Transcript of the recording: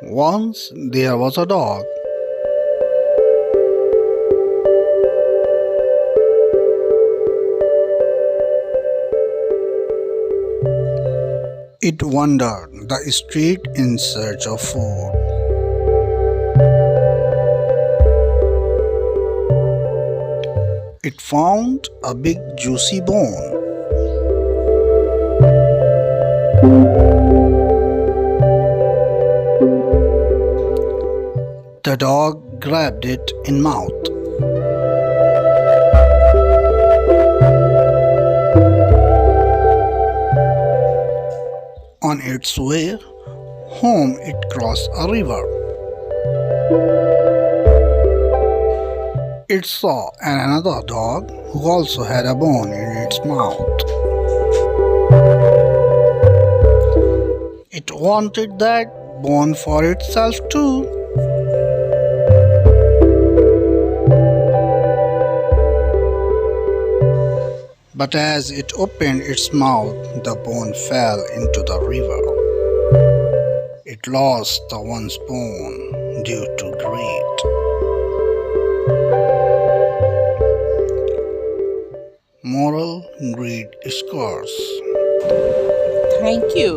Once there was a dog. It wandered the street in search of food. It found a big juicy bone. The dog grabbed it in mouth. On its way home, it crossed a river. It saw another dog who also had a bone in its mouth. It wanted that bone for itself too. But as it opened its mouth, the bone fell into the river. It lost the one's bone due to greed. Moral: greed is curse. Thank you.